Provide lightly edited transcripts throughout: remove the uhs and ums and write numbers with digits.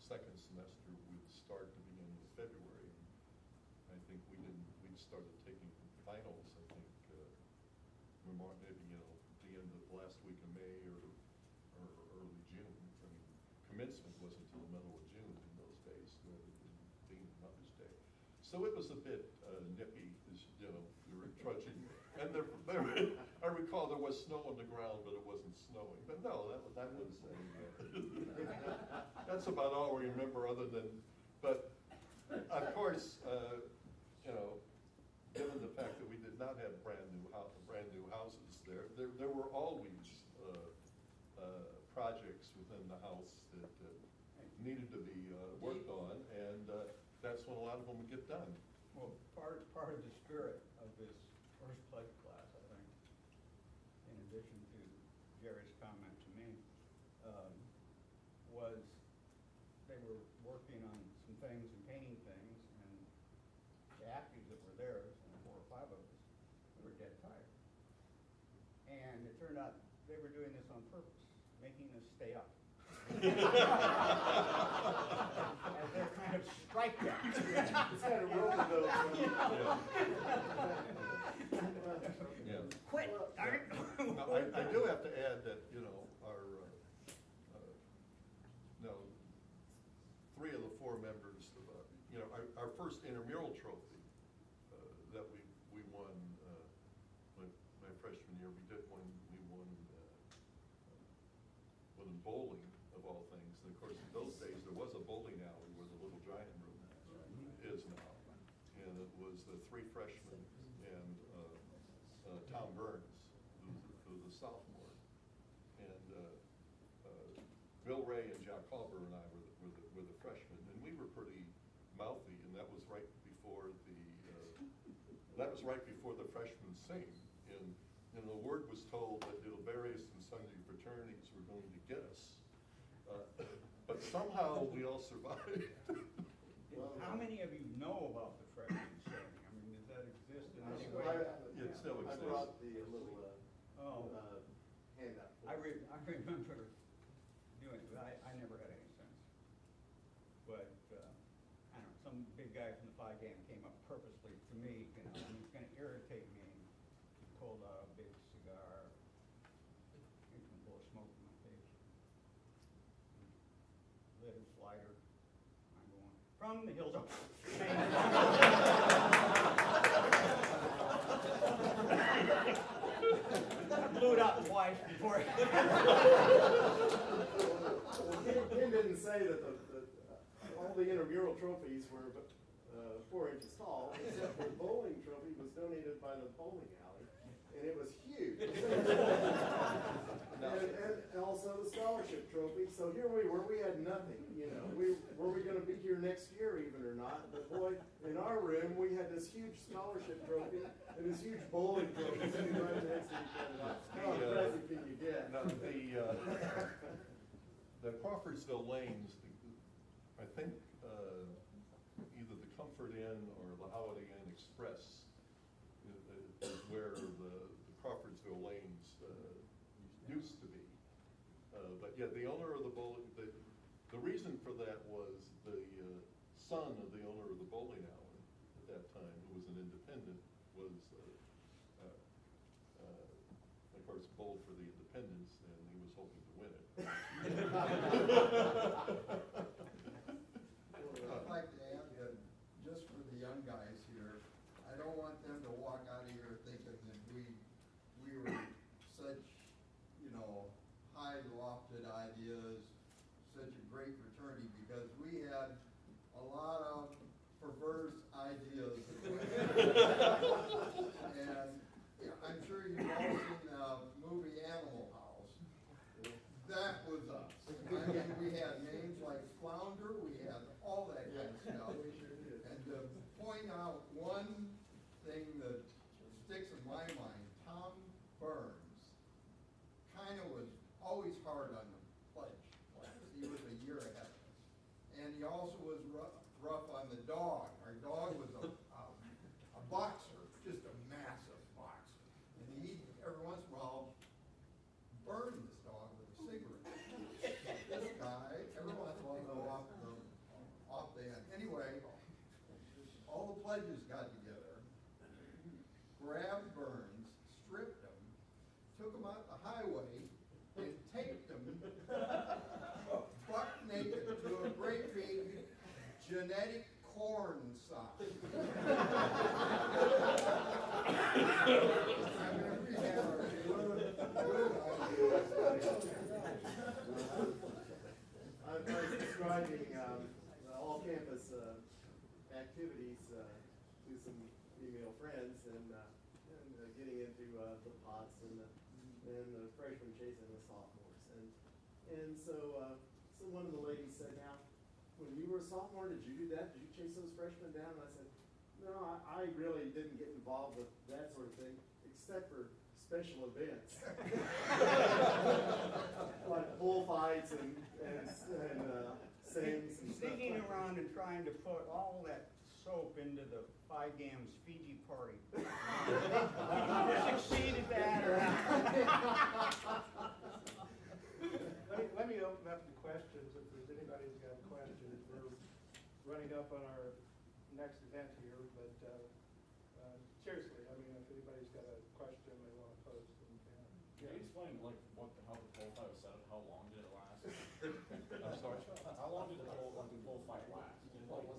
second semester would start the beginning of February. I think we'd started taking finals, I think, maybe, the end of last week of May or early June. I mean, commencement wasn't until the middle of June in those days, being Mother's Day. So it was a bit nippy, as you know, we were trudging. And I recall there was snow on the ground, but it wasn't snowing. But no, that was that's about all we remember, other than, but of course, given the fact that we did not have brand new houses there were always projects within the house that needed to be worked on, and that's when a lot of them would get done. Well, part of the spirit of this first pledge class, I think, in addition to Jerry's comment to me, was they were working on some things and painting things, and the actors that were there, and 4 or 5 of us, we were dead tired. And it turned out they were doing this on purpose, making us stay up. As their kind of strike down. It's kind of rolling though. Yeah. Quit, darn it. Now, I do have to add that, our, 3 of the 4 members of, our first intramural trophy that we won my freshman year, we won in bowling, of all things. And of course, in those days, there was a bowling alley where the little giant room is now. And it was the 3 freshmen and Tom Burns, who was a sophomore. And Bill Ray and Jack Halber and I were the freshmen. And we were pretty mouthy, and that was right before the freshmen sing. And the word was told that the various and sundry fraternities were going to get us. But somehow we all survived. How many of you know about the freshman sing? I mean, does that exist in any way? It still I exists. brought the little handout. I remember doing it, but I never had any sense. But, I don't know, some big guy from the Phi Game came up purposely to me, and he was going to irritate me. He pulled out a big cigar. He was going to blow smoke in my face. He lit his lighter. I'm going, from the hills up. I blew it out twice before. Ken didn't say that all the intramural trophies were 4 inches tall, except for the bowling trophy was donated by the bowling alley, and it was huge. and also the scholarship trophy. So here we were, we had nothing. Were we going to be here next year even or not? But boy, in our room we had this huge scholarship trophy and this huge bowling trophy sitting right next to each other. How impressive can you get? Now, the Crawfordsville lanes, I think either the Comfort Inn or the Holiday Inn Express is where the Crawfordsville lanes used to be. But yeah, the owner of the bowling, the reason for that was the son of the owner of the bowling alley at that time, who was an independent, was of course bowled for the independents, and he was hoping to win it. I'd like to add that just for the young guys here, I don't want them to walk out of here thinking that we were such, high lofted ideas, such a great fraternity, because we had a lot of perverse ideas. And I'm sure you've all seen the movie Animal House. That was us. I mean, we had names like Flounder, we had all that kind of stuff. And to point out one thing that sticks in my mind, Tom Burns kind of was always hard on the pledge class. He was a year ahead of us. And he also was rough on the dog. Our dog was a boxer, just a massive boxer. And he, every once in a while, burned this dog with a cigarette. This guy, every once in a while, go off the highway and taped them buck naked to a great big genetic corn sock. I mean, we had our good ideas. I was describing all-campus activities to some female friends, and getting into the pots and the freshmen chasing the sophomores, and so one of the ladies said, "Now, when you were a sophomore, did you do that? Did you chase those freshmen down?" And I said, "No, I really didn't get involved with that sort of thing, except for special events." Like bullfights and sings and stuff. Sneaking around and trying to put all that soap into the Phi Gam's Fiji party. Did you succeed at that? Or Let me open up the questions if there's anybody who's got a question. We're running up on our next event here, but seriously, I mean, if anybody's got a question they want to pose, then can. Can you explain like how the bullfight was set up? How long did it last? I'm sorry? How long did the bullfight last?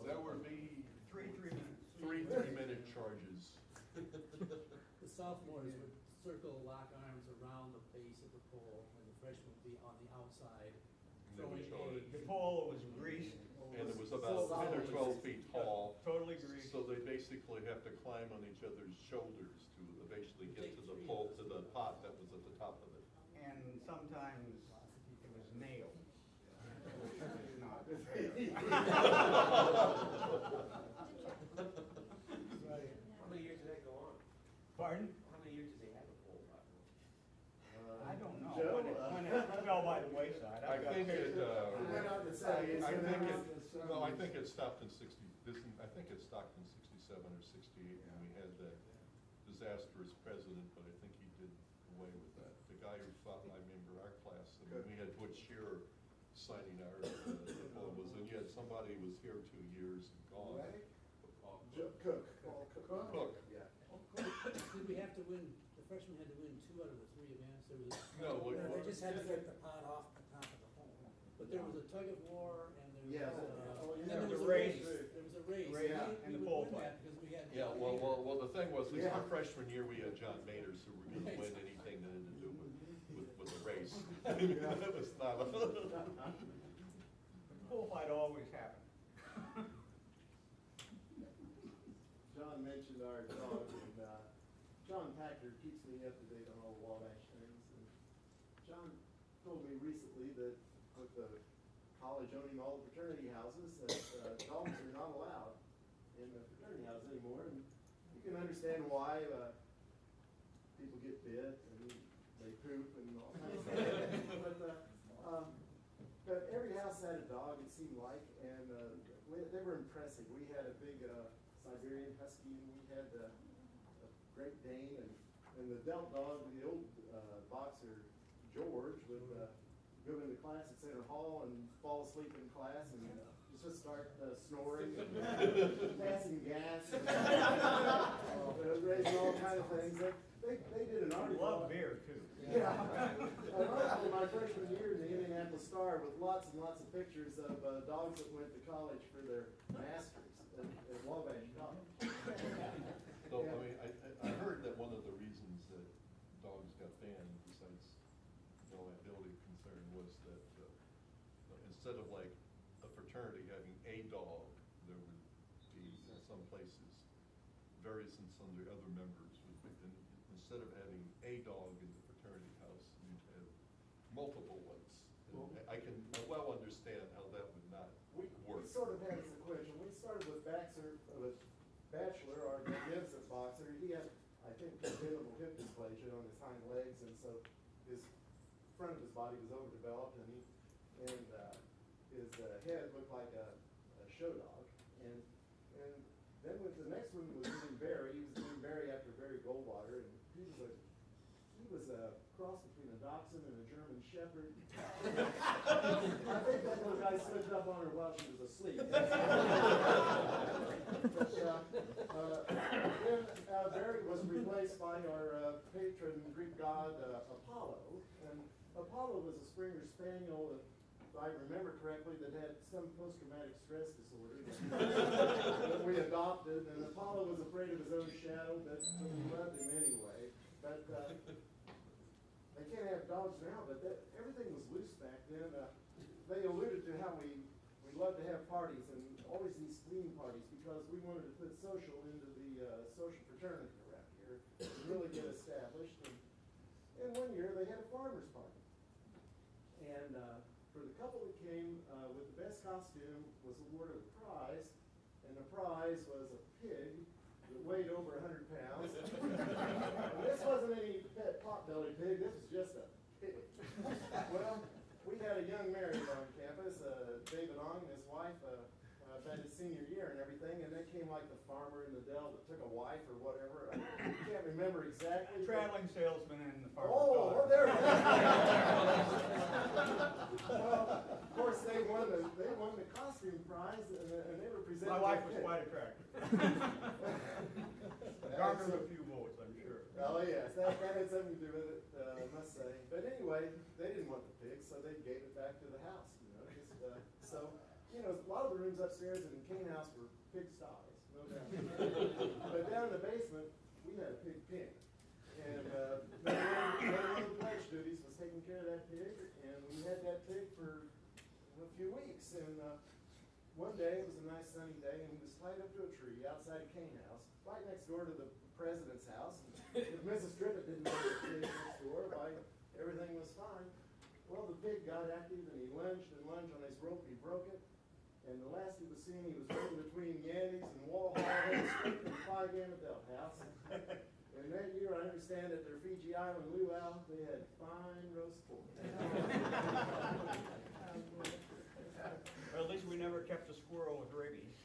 There would be Three minutes. three 3-minute charges. The sophomores would circle, lock arms around the base of the pole, and the freshmen would be on the outside They would throwing charge. The pole was greased. And it was about 10 or 12 feet tall. Totally greased. So they basically have to climb on each other's shoulders to eventually get to the pole, to the pot that was at the top of it. And sometimes it was nailed. Which is not How many years did that go on? Pardon? How many years did they have a pole platform? I don't know. Joe, When it fell by the wayside. I think it, We went out to say, I think it stopped in I think it stopped in 67 or 68 when we had that disastrous president, but I think he did away with that. The guy who fought, I remember our class, I mean, we had Butch Shearer signing our diplomas, and yet somebody was here 2 years and gone. Right? Cook. Cook. Yeah. Did we have to win, the freshmen had to win 2 out of the 3 events? There was No, we- they just had to get the pot off the top of the pole. But there was a tug of war, and there Yes. was, and There then was there a was a race. race. There was a race. Race We- and we the would pole win fight. that because we had. Yeah, well, the thing was, is Yeah. our freshman year, we had John Maters, who were gonna win anything that had to do with the race. That was not a. Bullfight always happened. John mentioned our dog, and John Packard keeps me up to date on all the Wabash things. And John told me recently that with the college owning all the fraternity houses, that dogs are not allowed in the fraternity house anymore. And you can understand why people get bit and they poop and all kinds of stuff. But every house had a dog, it seemed like, and they were impressive. We had a big Siberian Husky, and we had a Great Dane, and the Delt dog, the old boxer George, would go into class at Center Hall and fall asleep in class and just start snoring and passing gas and raising all kinds of things. They did an I article. love beer too. Yeah. An article my freshman year in the Indianapolis Star with lots and lots of pictures of dogs that went to college for their masters at Wabash College. So, I mean, I heard that one of the reasons that dogs got banned, besides the liability concern, was that instead of like a fraternity having a dog, there would be, in some places, various and sundry other members would be, instead of having a dog in the fraternity house, you'd have multiple ones. And I can well understand how that would not We work. sort of had a sequential. We started with Bachelor, our magnificent boxer. He had, I think, congenital hip dysplasia on his hind legs, and so his front of his body was overdeveloped, and his head looked like a show dog. And then with the next one was William Barry. He was William Barry after Barry Goldwater, and he was a cross between a dachshund dachshund and a German shepherd. I think that little guy slipped up on her while she was asleep. But, then Barry was replaced by our patron Greek god Apollo. And Apollo was a Springer Spaniel that, if I remember correctly, that had some post-traumatic stress disorder that we adopted. And Apollo was afraid of his own shadow, but we loved him anyway. But they can't have dogs now, but everything was loose back then. They alluded to how we loved to have parties, and always these theme parties, because we wanted to put social into the social fraternity around here and really get established. And one year they had a farmer's party. And for the couple that came with the best costume was awarded a prize, and the prize was a pig that weighed over 100 pounds. And this wasn't any pet pot-bellied pig, this was just a pig. Well, we had a young married on campus, David Ong and his wife, about his senior year and everything, and they came like the farmer in the dell that took a wife or whatever. I can't remember exactly. Traveling salesman and the farmer's Oh, daughter. there we go. Well, of course, they won the costume prize, and they were presented. My wife was a pig. quite attractive. Garnered a few votes, I'm sure. Oh, yes, that had something to do with it, I must say. But anyway, they didn't want the pig, so they gave it back to the house, so, a lot of the rooms upstairs in the Kane house were pigsties, no doubt. But down in the basement, we had a pig pen. And one of the pledge duties was taking care of that pig, and we had that pig for a few weeks. And one day, it was a nice sunny day, and he was tied up to a tree outside of Kane house, right next door to the president's house. And if Mrs. Trippett didn't know the pig next door, why, everything was fine. Well, the pig got active, and he lunged on his rope, and he broke it. And the last he was seen, he was running between Yannies and Wall Hall, and straight to the 5 Annabelle house. And that year, I understand at their Fiji Island luau, they had fine roast pork. Or at least we never kept a squirrel with rabies.